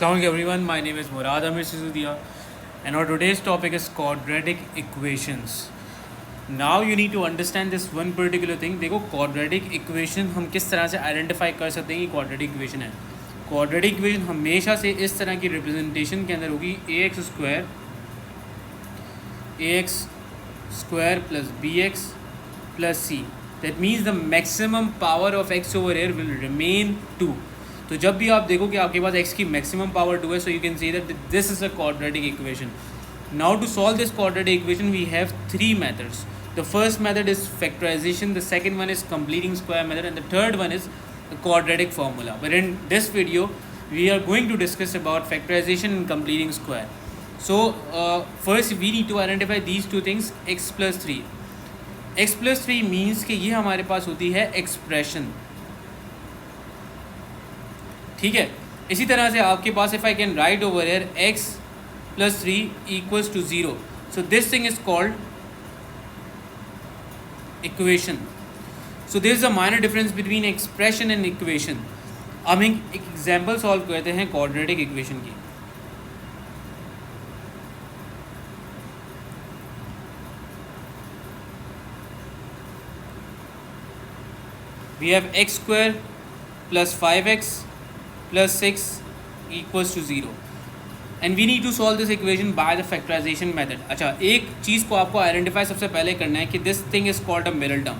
Assalamualaikum everyone, my name is Murad Amir Sisudia and our today's topic is quadratic equations. Now you need to understand this one particular thing. देखो quadratic equation हम किस तरह से identify कर सकते हैं कि quadratic equation है. Quadratic equation हमेशा से इस तरह की रिप्रेजेंटेशन के अंदर होगी ax square plus bx plus c. That means the maximum power of x over here will remain 2. तो जब भी आप देखो कि आपके पास x की मैक्सिमम पावर 2 है, so you can say that this is a quadratic equation. Now to solve this quadratic equation we have three methods. The first method is factorization, the second one is completing square method, and the third one is a quadratic formula. But in this video, we are going to discuss about factorization and completing square. So first we need to identify these two things, x plus 3. x plus 3 means कि ये हमारे पास होती है expression. ठीक है. इसी तरह से आपके पास if I can write over here x plus 3 equals to 0. So this thing is called equation. So there is a minor difference between expression and equation. अब हम एक एग्जाम्पल सॉल्व करते हैं क्वाड्रेटिक इक्वेशन की. We have x square plus 5x plus 6 equals to 0. And we need to solve this equation by the factorization method. अच्छा, एक चीज़ को आपको आइडेंटिफाई सबसे पहले करना है कि this thing is called a middle term.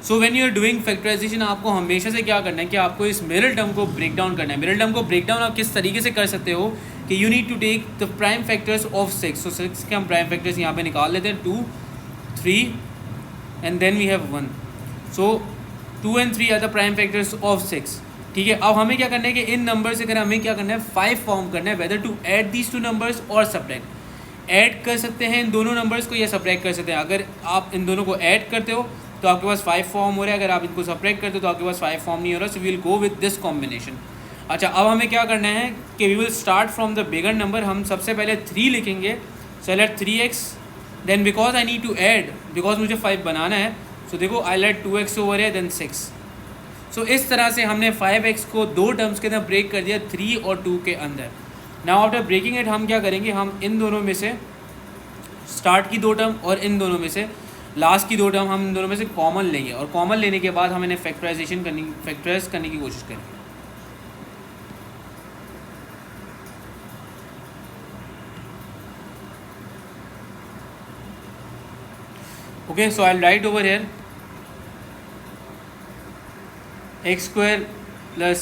So when you are doing factorisation आपको हमेशा से क्या करना है कि आपको इस मिडल टर्म को ब्रेक डाउन करना है. मिडल टर्म को ब्रेक डाउन आप किस तरीके से कर सकते हो कि you need to take the prime factors of 6. So 6 के हम प्राइम फैक्टर्स यहाँ पे निकाल लेते हैं, 2 3 and then we have 1. So 2 and 3 are the prime factors of 6. ठीक है. अब हमें क्या करना है कि इन नंबर से अगर हमें क्या करना है 5 फॉर्म करना है, whether to add these two numbers और सब्ट्रैक्ट. ऐड कर सकते हैं इन दोनों नंबर्स को या सब्ट्रैक्ट कर सकते हैं. अगर आप इन दोनों को ऐड करते हो तो आपके पास 5 फॉर्म हो रहा है, अगर आप इनको सब्ट्रैक्ट करते हो तो आपके पास 5 फॉर्म नहीं हो रहा. So we will go with this combination. अच्छा, अब हमें क्या करना है कि we will start from the bigger number. हम सबसे पहले 3 लिखेंगे. So let 3x, then because I need to add, because मुझे 5 बनाना है, सो देखो आई लेट 2x ओवर है, देन 6. सो इस तरह से हमने 5x को दो टर्म्स के अंदर ब्रेक कर दिया, 3 और 2 के अंदर. नाउ आफ्टर ब्रेकिंग इट हम क्या करेंगे, हम इन दोनों में से स्टार्ट की दो टर्म और इन दोनों में से लास्ट की दो टर्म, हम इन दोनों में से कॉमन लेंगे और कॉमन लेने के बाद हम इन्हें फैक्टराइज करने की कोशिश करेंगे. Okay, so I will write over here x square plus,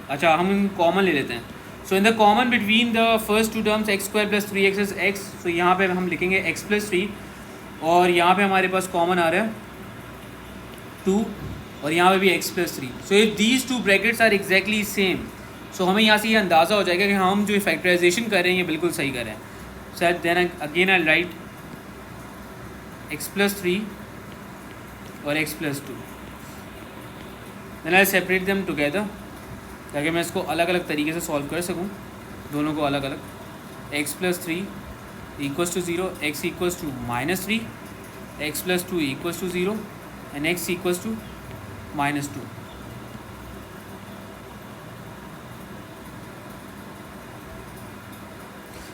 अच्छा हम कॉमन ले लेते हैं. So in the common between the first two terms x square plus 3x is x. So यहाँ पे हम लिखेंगे x प्लस 3 और यहाँ पे हमारे पास कॉमन आ रहा है 2 और यहाँ पे भी x plus 3. So if these two brackets are exactly same, so हमें यहाँ से ये अंदाज़ा हो जाएगा कि हम जो फैक्टराइजेशन कर रहे हैं ये बिल्कुल सही कर रहे हैं. So then again I write x plus 3 और x plus 2. Then I separate them together ताकि मैं इसको अलग अलग तरीके से सॉल्व कर सकूं, दोनों को अलग अलग. x plus 3 equals to 0, x equals to minus 3, x plus 2 equals to 0 and x equals to minus 2.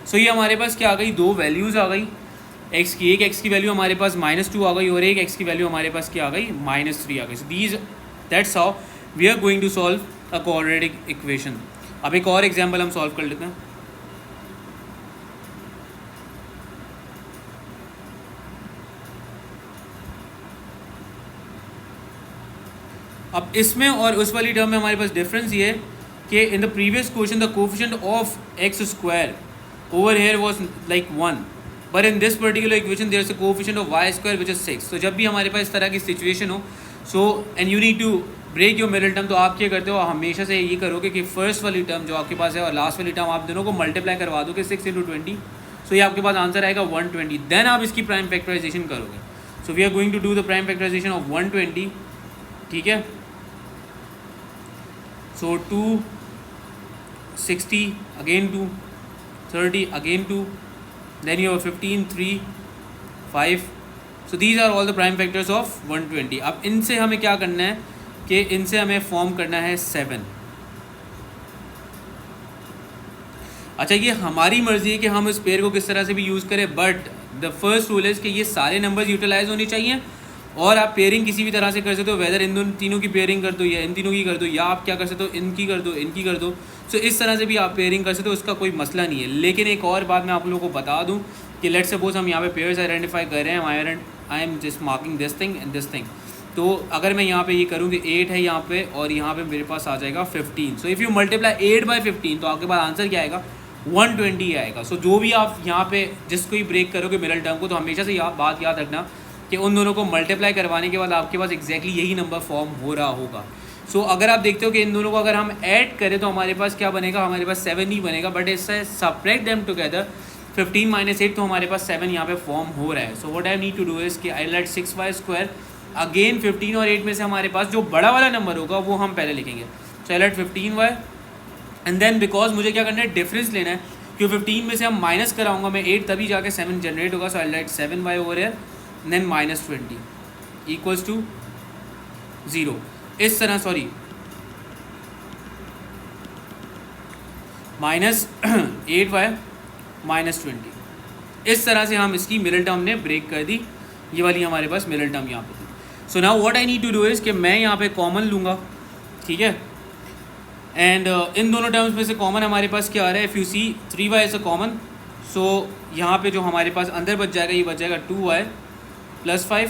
So ये हमारे पास क्या आ गई, दो वैल्यूज़ आ गई x की. एक x की वैल्यू हमारे पास -2 आ गई और एक x की वैल्यू हमारे पास क्या आ गई, -3 आ गई. So these that's how we are going to solve a quadratic equation. अब एक और एग्जांपल हम सॉल्व कर लेते हैं. अब इसमें और उस वाली टर्म में हमारे पास डिफरेंस ये है कि in the previous question the coefficient of X square over here was like 1, but in this particular equation there is a coefficient of Y square which is 6. तो जब भी हमारे पास इस तरह की सिचुएशन हो, so and you need to break your middle term, तो आप क्या करते हो, हमेशा से ये करोगे कि फर्स्ट वाली टर्म जो आपके पास है और लास्ट वाली टर्म आप दोनों को मल्टीप्लाई करवा दोगे 6 × 20. सो ये आपके पास आंसर आएगा 120. देन आप इसकी प्राइम फैक्टराइजेशन करोगे. So we are going to do the prime factorisation of 120. ठीक है. So 2 60 again 2 30 again 2, then you have 15 3 5. So these are all the prime factors of 120. अब इनसे हमें क्या करना है कि इनसे हमें फॉर्म करना है 7। अच्छा, ये हमारी मर्ज़ी है कि हम इस पेयर को किस तरह से भी यूज़ करें, but the first rule is कि ये सारे नंबर्स यूटिलाइज होने चाहिए और आप पेयरिंग किसी भी तरह से कर सकते हो, वेदर इन दोनों तीनों की पेयरिंग कर दो या इन तीनों की कर दो, या आप क्या कर सकते हो, इनकी कर दो, इनकी कर दो। सो इस तरह से भी आप पेयरिंग कर सकते हो, उसका कोई मसला नहीं है। लेकिन एक और बात मैं आप लोगों को बता दूँ कि लेट्स सपोज हम यहाँ पे पेयर्स आइडेंटिफाई कर रहे हैं, I am just marking this thing and this thing. तो अगर मैं यहाँ पे ये करूँ कि 8 है यहाँ पे और यहाँ पे मेरे पास आ जाएगा 15। So if you multiply 8 by 15 तो आपके पास आंसर क्या आएगा, 120 आएगा। सो जो भी आप यहाँ पे जिसको ही ब्रेक करोगे मिडल टर्म को, तो हमेशा से बात याद रखना कि उन दोनों को मल्टीप्लाई करवाने के बाद आपके पास एग्जैक्टली यही नंबर फॉर्म हो रहा होगा। सो अगर आप देखते हो कि इन दोनों को अगर हम ऐड करें तो हमारे पास क्या बनेगा, हमारे पास 7 ही बनेगा, बट इससे सब्ट्रैक्ट देम टुगेदर 15 - 8 तो हमारे पास 7 यहाँ पे फॉर्म हो रहा है। So what I need to do is कि आई लेट 6y², अगेन 15 और 8 में से हमारे पास जो बड़ा वाला नंबर होगा वो हम पहले लिखेंगे। So I let 15y and then because मुझे क्या करना है, डिफरेंस लेना है, क्योंकि 15 में से हम माइनस कराऊंगा मैं 8 तभी जाके 7 जनरेट होगा। So I let 7y over here then -20 equals to 0। इस तरह सॉरी -8y -20, इस तरह से हम इसकी मिडिल टर्म ने ब्रेक कर दी। ये वाली हमारे पास मिडिल टर्म यहाँ पे थी। So now what I need to do is कि मैं यहाँ पे कॉमन लूँगा, ठीक है, एंड इन दोनों टर्म्स में से कॉमन हमारे पास क्या आ रहा है, if you see 3y is a common. So यहाँ पे जो हमारे पास अंदर बच जाएगा, ये बच जाएगा 2y + 5,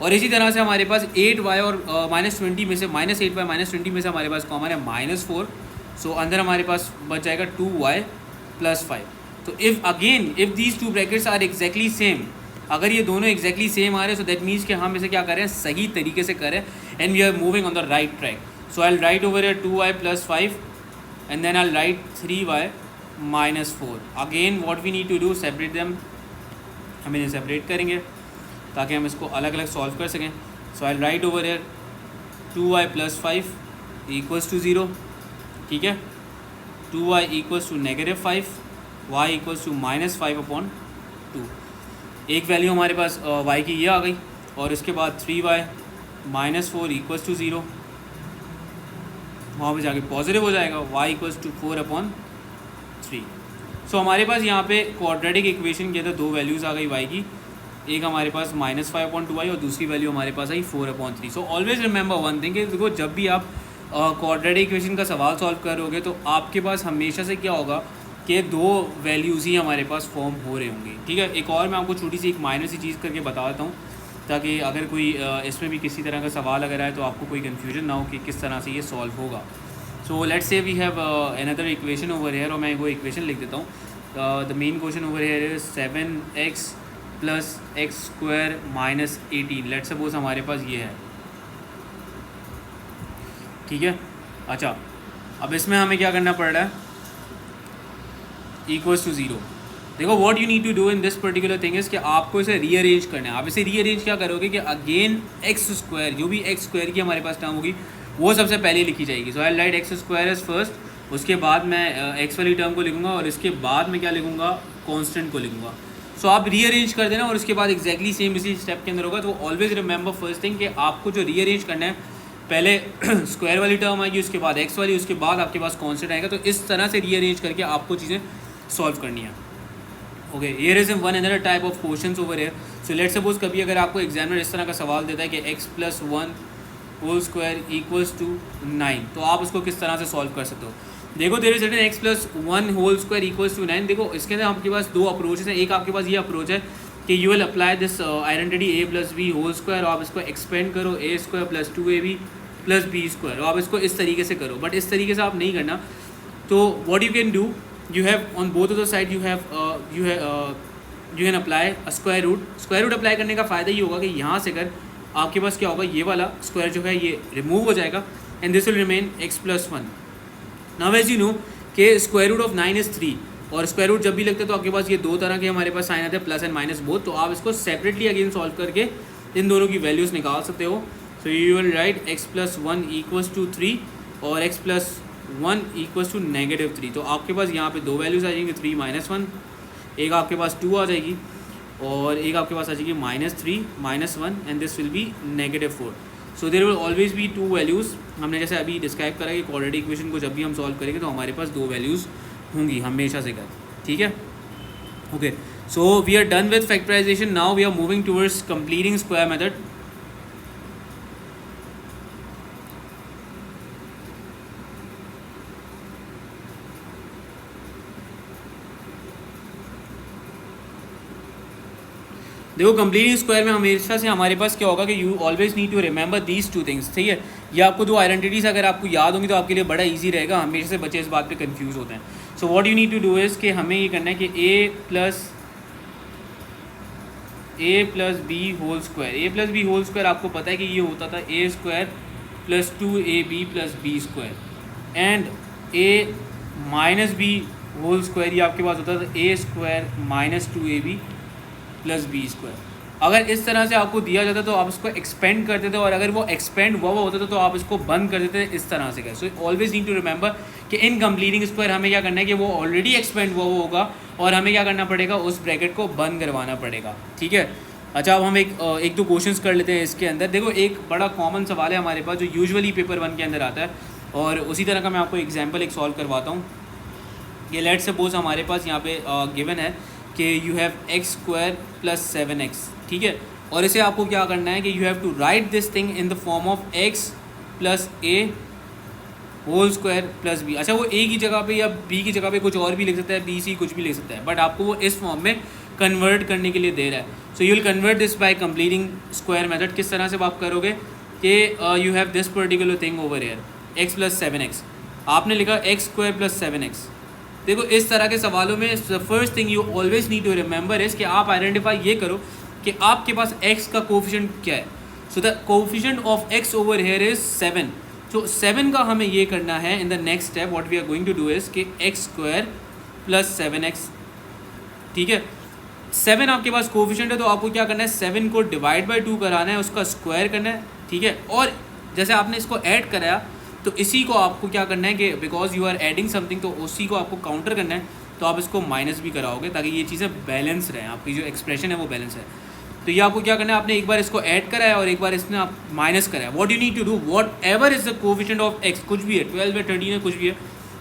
और इसी तरह से हमारे पास 8y और -20 में से -8y -20 में से हमारे पास कॉमन है -4। सो अंदर हमारे पास बच जाएगा 2y + 5। तो if these two brackets are exactly same, अगर ये दोनों एग्जैक्टली सेम आ रहे हैं, सो दैट मीन्स कि हम इसे क्या करें, सही तरीके से करें and we are moving on the right track. So I'll write over here 2y + 5 and then I'll write 3y - 4. Again what we need to do, separate them, हम इन्हें सेपरेट करेंगे ताकि हम इसको अलग अलग सॉल्व कर सकें। So I'll write over here 2y + 5 equals to 0, ठीक है, 2y equals to -5, y equals to -5/2। एक वैल्यू हमारे पास y की ये आ गई, और इसके बाद 3y - 4 equals to 0, वहाँ पे जाके पॉजिटिव हो जाएगा, y equals to 4/3। सो हमारे पास यहाँ पे क्वाड्रेटिक इक्वेशन के अंदर दो वैल्यूज़ आ गई y की, एक हमारे पास -5/2y और दूसरी वैल्यू हमारे पास आई 4/3। So always remember one thing कि देखो जब भी आप क्वाड्रेटिक इक्वेशन का सवाल सॉल्व करोगे तो आपके पास हमेशा से क्या होगा कि दो वैल्यूज़ ही हमारे पास फॉर्म हो रहे होंगे, ठीक है। एक और मैं आपको छोटी सी एक माइनर सी चीज़ करके बता देता हूँ ताकि अगर कोई इसमें भी किसी तरह का सवाल अगर आए तो आपको कोई कन्फ्यूजन ना हो कि किस तरह से ये सॉल्व होगा। So let's say we have another equation over here, और मैं वो इक्वेशन लिख देता हूँ। The main question over here is 7x + x² - 18। Let's suppose हमारे पास ये है, ठीक है। अच्छा, अब इसमें हमें क्या करना पड़ रहा है, इक्वल्स टू 0। देखो what you need to do in this particular thing is कि आपको इसे रीअरेंज करना है। आप इसे रीअरेंज क्या करोगे कि अगेन x², जो भी x² की हमारे पास टर्म होगी वो सबसे पहले लिखी जाएगी। सो I right x² as first, उसके बाद मैं x वाली टर्म को लिखूँगा और इसके बाद मैं क्या लिखूँगा, कॉन्स्टेंट को लिखूँगा। सो आप रीअरेंज कर देना और उसके बाद एक्जैक्टली सेम इसी स्टेप के अंदर होगा। तो ऑलवेज रिमेंबर फर्स्ट थिंग कि आपको जो रीअरेंज करना है, पहले स्क्वायर वाली टर्म आएगी, उसके बाद x वाली, उसके बाद आपके पास कॉन्स्टेंट आएगा। तो इस तरह से रीअरेंज करके आपको चीज़ें सॉल्व करनी है। Okay, here is one another type of questions over here. So let's suppose कभी अगर आपको एग्जामिनर इस तरह का सवाल देता है कि x + 1 whole square equals to 9, तो आप उसको किस तरह से सॉल्व कर सकते हो। देखो there is written x + 1 whole square equals to 9। देखो इसके अंदर आपके पास दो अप्रोचेस हैं। एक आपके पास ये अप्रोच है कि you will apply this identity a + b whole square, और आप इसको एक्सपेंड करो a² + 2ab + b², और आप इसको इस तरीके से करो। बट इस तरीके से आप नहीं करना। तो what you can do, you have on both of the side you can apply a square root। Square root apply करने का फ़ायदा ये होगा कि यहाँ से अगर आपके पास क्या होगा, ये वाला स्क्वायर जो है ये रिमूव हो जाएगा and this will remain x + 1। Now as you know कि स्क्वायर रूट ऑफ 9 इज़ 3, और स्क्वायर रूट जब भी लगता है तो आपके पास ये दो तरह के हमारे पास साइन आते हैं, प्लस एंड माइनस बोथ। तो आप इसको सेपरेटली अगेन सॉल्व करके इन दोनों की वैल्यूज़ निकाल सकते हो। So you will write x + 1 equals to 3 और x + 1 इक्वल्स टू -3। तो आपके पास यहाँ पे दो वैल्यूज़ आ जाएंगी, 3 - 1, एक आपके पास 2 आ जाएगी और एक आपके पास आ जाएगी -3 - 1 and this will be -4। So there will always be two values. हमने जैसे अभी डिस्क्राइब करा कि क्वाड्रेटिक इक्वेशन को जब भी हम सॉल्व करेंगे तो हमारे पास दो वैल्यूज़ होंगी हमेशा से कर, ठीक है। Okay, so we are done with factorization, now we are moving towards completing square method. देखो कंप्लीटिंग स्क्वायर में हमेशा से हमारे पास क्या होगा कि you always need to remember these two things, ठीक है। ये आपको दो आइडेंटिटीज़ अगर आपको याद होंगी तो आपके लिए बड़ा इजी रहेगा, हमेशा से बच्चे इस बात पे कंफ्यूज होते हैं। So what you need to do is कि हमें ये करना है कि A plus B whole square, आपको पता है कि ये होता था A square plus 2ab plus B square, and A minus B whole square ये आपके पास होता था A square minus 2ab plus B square. अगर इस तरह से आपको दिया जाता तो आप इसको एक्सपेंड करते थे, और अगर वो एक्सपेंड हुआ होता था तो आप इसको बंद कर देते थे इस तरह से। So always need to remember कि इन कंप्लीटिंग स्क्वायर हमें क्या करना है कि वो ऑलरेडी एक्सपेंड हुआ होगा और हमें क्या करना पड़ेगा, उस ब्रैकेट को बंद करवाना पड़ेगा, ठीक है। अच्छा, अब हम एक दो क्वेश्चंस कर लेते हैं इसके अंदर। देखो एक बड़ा कॉमन सवाल है हमारे पास जो यूजुअली पेपर 1 के अंदर आता है, और उसी तरह का मैं आपको एग्जाम्पल एक सॉल्व करवाता हूँ। ये लेट सपोज हमारे पास यहाँ पे गिवन है कि you have x square plus 7x, ठीक है। और इसे आपको क्या करना है कि you have to write this thing in the form of x plus a whole square plus b. अच्छा, वो ए की जगह पे या बी की जगह पे कुछ और भी लिख सकता है, बी सी कुछ भी लिख सकता है, बट आपको वो इस फॉर्म में कन्वर्ट करने के लिए दे रहा है। So you will convert this by completing square method. किस तरह से आप करोगे कि you have this particular thing over here x plus 7x, आपने लिखा एक्स स्क्वायर प्लस 7x। देखो इस तरह के सवालों में first thing you always need to remember is कि आप आइडेंटिफाई ये करो कि आपके पास x का कोफिशिएंट क्या है। So the coefficient of x over here is 7। तो 7 का हमें ये करना है in the next step what we are going to do is कि एक्स स्क्वायर प्लस 7x, ठीक है। 7 आपके पास कोफिशिएंट है तो आपको क्या करना है, 7 को डिवाइड बाई 2 कराना है, उसका स्क्वायर करना है, ठीक है। और जैसे आपने इसको ऐड कराया तो इसी को आपको क्या करना है कि because you are adding something तो उसी को आपको काउंटर करना है, तो आप इसको माइनस भी कराओगे ताकि ये चीज़ें बैलेंस रहें, आपकी जो एक्सप्रेशन है वो बैलेंस है। तो ये आपको क्या करना है, आपने एक बार इसको ऐड कराया और एक बार इसने आप माइनस कराया। What you need to do, whatever is the coefficient of x, कुछ भी है 12 है 13 है कुछ भी है,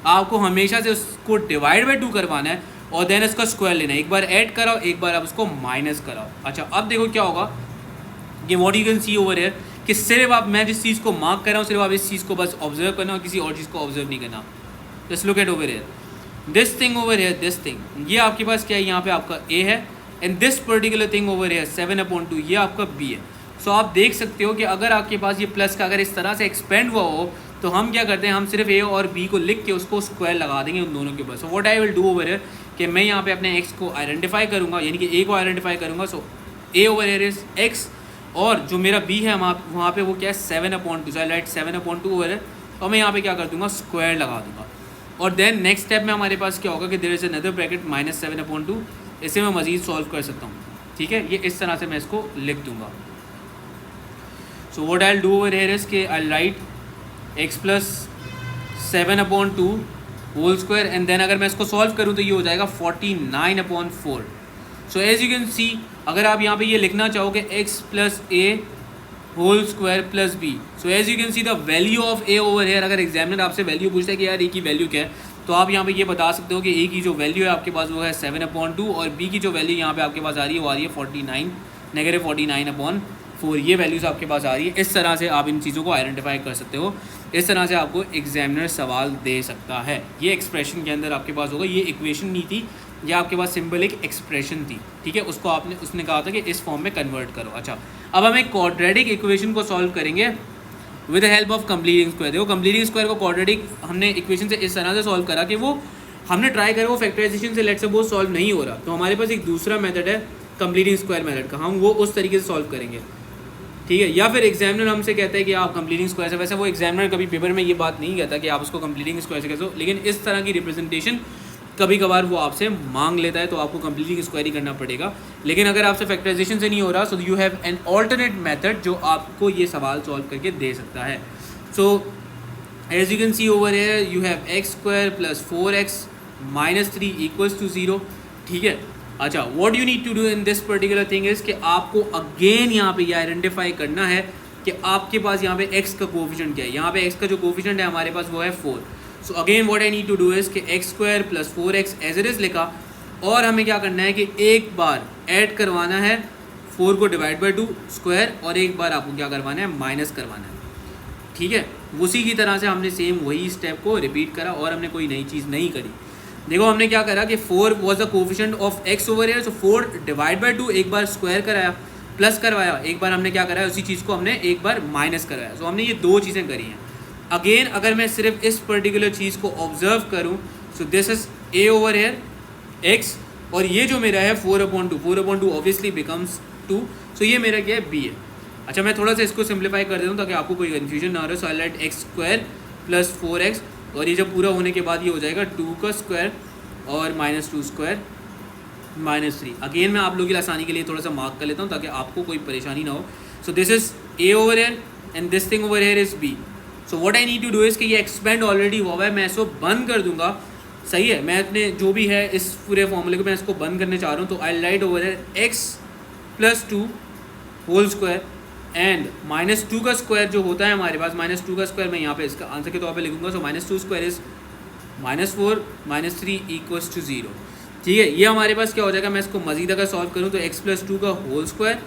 आपको हमेशा से उसको डिवाइड बाई 2 करवाना है और देन इसका स्क्वायर लेना है। एक बार ऐड कराओ, एक बार आप उसको माइनस कराओ। अच्छा, अब देखो क्या होगा कि what you can see over here कि सिर्फ आप, मैं जिस चीज़ को मार्क कर रहा हूँ सिर्फ आप इस चीज़ को बस ऑब्जर्व करना और किसी और चीज़ को ऑब्जर्व नहीं करना। Just look at over here, this thing over here, this thing, ये आपके पास क्या है, यहाँ पे आपका a है, and this particular thing over here 7/2 ये आपका b है। सो आप देख सकते हो कि अगर आपके पास ये प्लस का अगर इस तरह से एक्सपेंड हुआ हो तो हम क्या करते हैं, हम सिर्फ a और b को लिख के उसको स्क्वायर लगा देंगे उन दोनों के ऊपर। सो what I will do over here कि मैं यहाँ पे अपने x को आइडेंटिफाई करूँगा, यानी कि a को आइडेंटिफाई करूँगा। सो a over here is x, और जो मेरा b है वहाँ पे वो क्या है 7/2, सो आई राइट 7/2 ओवर है, और मैं यहाँ पे क्या कर दूँगा, स्क्वायर लगा दूँगा। और देन नेक्स्ट स्टेप में हमारे पास क्या होगा कि there is another bracket minus 7/2, इसे मैं मजीद सॉल्व कर सकता हूँ, ठीक है। ये इस तरह से मैं इसको लिख दूँगा। So what I will do over here is के I write x plus 7/2 whole square, and then अगर मैं इसको सॉल्व करूँ तो ये हो जाएगा 49/4। So as you can see, अगर आप यहाँ पे ये लिखना चाहोगे x plus a whole square plus b, so as you can see the value of a over here, अगर एग्जामिनर आपसे वैल्यू पूछता है कि यार a की वैल्यू क्या है, तो आप यहाँ पे ये बता सकते हो कि a की जो वैल्यू है आपके पास वो है 7/2, और b की जो वैल्यू यहाँ पे आपके पास आ रही है वो आ रही है 49/4, ये वैल्यूज़ आपके पास आ रही है। इस तरह से आप इन चीज़ों को आइडेंटिफाई कर सकते हो, इस तरह से आपको एग्जामिनर सवाल दे सकता है। ये एक्सप्रेशन के अंदर आपके पास होगा, ये इक्वेशन नहीं थी, ये आपके पास सिंपल एक एक्सप्रेशन थी, ठीक है। उसको उसने कहा था कि इस फॉर्म में कन्वर्ट करो। अच्छा, अब हम एक क्वाड्रेटिक इक्वेशन को सॉल्व करेंगे with the help of completing square. देखो कंप्लीटिंग स्क्वायर को क्वाड्रेटिक हमने इक्वेशन से इस तरह से सॉल्व करा कि वो हमने ट्राई करा, वो फैक्टराइजेशन से लेट सपोज सॉल्व नहीं हो रहा, तो हमारे पास एक दूसरा मेथड है कंप्लीटिंग स्क्वायर मेथड का, हम वो उस तरीके से सॉल्व करेंगे, ठीक है। या फिर एग्जामिनर हमसे कहता है कि आप कंप्लीटिंग स्क्वायर से, वैसे वो एग्जामिनर कभी पेपर में ये बात नहीं कहता कि आप उसको कंप्लीटिंग स्क्वायर से कैसे हो, लेकिन इस तरह की रिप्रेजेंटेशन कभी कभार वो आपसे मांग लेता है तो आपको कंप्लीटिंग स्क्वायर ही करना पड़ेगा। लेकिन अगर आपसे फैक्टराइजेशन से नहीं हो रहा, so you have an alternate method जो आपको ये सवाल सॉल्व करके दे सकता है। So as you can see over here you have x square plus 4x minus 3 equals to 0, ठीक है। अच्छा, what you need to do in this particular thing is कि आपको अगेन यहाँ पे ये आइडेंटिफाई करना है कि आपके पास यहाँ पे x का कोफिशिएंट क्या है। यहाँ पे x का जो कोफिशिएंट है हमारे पास वो है 4। So again what I need to do is कि x square plus 4x as it is लिखा, और हमें क्या करना है कि एक बार ऐड करवाना है 4 को डिवाइड बाई 2 स्क्वायर, और एक बार आपको क्या करवाना है, माइनस करवाना है। ठीक है, उसी की तरह से हमने सेम वही स्टेप को रिपीट करा और हमने कोई नई चीज़ नहीं करी। देखो हमने क्या करा कि 4 was the coefficient of x over here, so 4 divide by 2 एक बार स्क्वायर कराया, प्लस करवाया, एक बार हमने क्या कराया, उसी चीज़ को हमने एक बार माइनस कराया। सो हमने ये दो चीज़ें करी हैं। अगेन अगर मैं सिर्फ इस पर्टिकुलर चीज़ को ऑब्जर्व करूँ, सो this is a over here x, और ये जो मेरा है 4/2, 4/2 ऑब्वियसली बिकम्स 2, सो ये मेरा क्या है, b है। अच्छा मैं थोड़ा सा इसको सिंप्लीफाई कर देता हूँ ताकि आपको कोई कन्फ्यूजन ना हो। So I write x square plus 4x, और ये जब पूरा होने के बाद ये हो जाएगा 2 का स्क्वायर और माइनस 2 स्क्वायर माइनस 3। अगेन मैं आप लोगों की आसानी के लिए थोड़ा सा मार्क कर लेता हूँ ताकि आपको कोई परेशानी ना हो। So this is a over here and this thing over here is b। So what I need to do is कि ये एक्सपेंड ऑलरेडी हुआ है, मैं इसको बंद कर दूंगा। सही है, मैं अपने जो भी है इस पूरे फॉर्मूले को मैं इसको बंद करने चाह रहा हूँ। तो I write over here x plus 2 whole square and minus 2 का स्क्वायर जो होता है हमारे पास, माइनस 2 का स्क्वायर मैं यहाँ पे इसका आंसर के तौर पे लिखूंगा। So minus 2 square is -4 -3 equals to 0। ठीक है, ये हमारे पास क्या हो जाएगा, मैं इसको मजीद अगर सॉल्व करूँ तो x प्लस 2 का whole square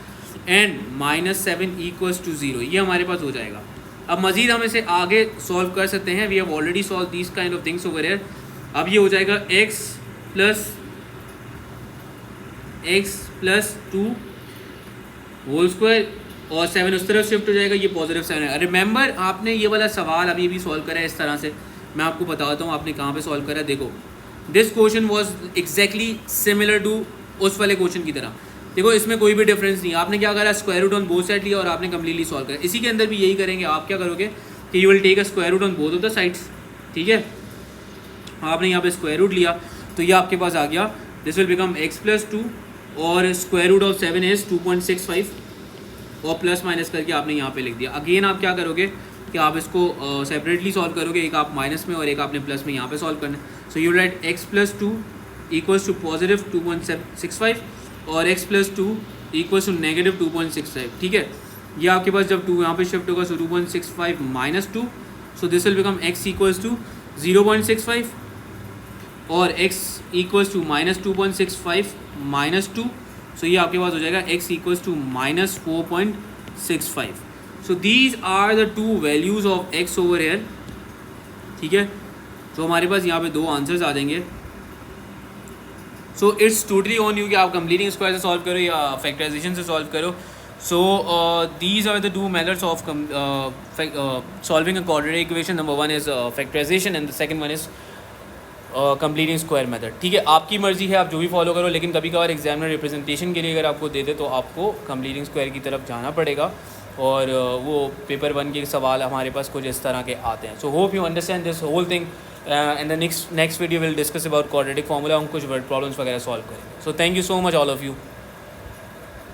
and -7 equals to 0, ये हमारे पास हो जाएगा। अब मजीद हम इसे आगे सॉल्व कर सकते हैं। We have already solve these kind of things over here. अब ये हो जाएगा x प्लस 2 होल स्क्वायर और 7 उस तरफ शिफ्ट हो जाएगा, ये पॉजिटिव 7 है। रिमेंबर आपने ये वाला सवाल अभी भी सॉल्व करा है इस तरह से, मैं आपको बताता हूँ आपने कहाँ पे सॉल्व करा है। देखो this question was exactly similar to उस वाले क्वेश्चन की तरह। देखो इसमें कोई भी डिफरेंस नहीं, आपने क्या करा, square root on both side लिया और आपने कम्प्लीटली सॉल्व करा। इसी के अंदर भी यही करेंगे। आप क्या करोगे कि you will take a square root on both of the sides. ठीक है, आपने यहाँ पे स्क्वायर रूट लिया तो ये आपके पास आ गया, this will become x plus 2 और स्क्वायर रूट ऑफ 7 इज 2.65 और प्लस माइनस करके आपने यहाँ पे लिख दिया। अगेन आप क्या करोगे कि आप इसको सेपरेटली सॉल्व करोगे, एक आप माइनस में और एक आपने प्लस में यहाँ पे सॉल्व करना है। So you write x plus 2 equals to positive 2.65 और x plus 2 equals to negative 2.65। ठीक है, ये आपके पास जब 2 यहाँ पे शिफ्ट होगा, so 2.65 minus 2, so this will become x equals to 0.65 और x equals to minus 2.65 minus 2, so ये आपके पास हो जाएगा x equals to minus 4.65। So these are the two values of x over here. ठीक है, तो हमारे पास यहाँ पे दो आंसर्स आ जाएंगे। So it's totally on you कि आप कंप्लीटिंग स्क्वायर से सॉल्व करो या फैक्टराइजेशन से सॉल्व करो। So these are the two methods of solving a quadratic equation. Number 1 is factorization and the second one is completing square method. ठीक है, आपकी मर्जी है, आप जो भी फॉलो करो, लेकिन कभी कभार एग्जामिनर रिप्रेजेंटेशन के लिए अगर आपको दे दे तो आपको कंप्लीटिंग स्क्वायर की तरफ जाना पड़ेगा, और वो पेपर 1 के सवाल हमारे पास कुछ इस तरह के आते हैं। So hope you understand this whole thing. And the next video will discuss about quadratic formula, हम कुछ वर्ड प्रॉब्लम्स वगैरह सॉल्व करेंगे। So thank you so much all of you.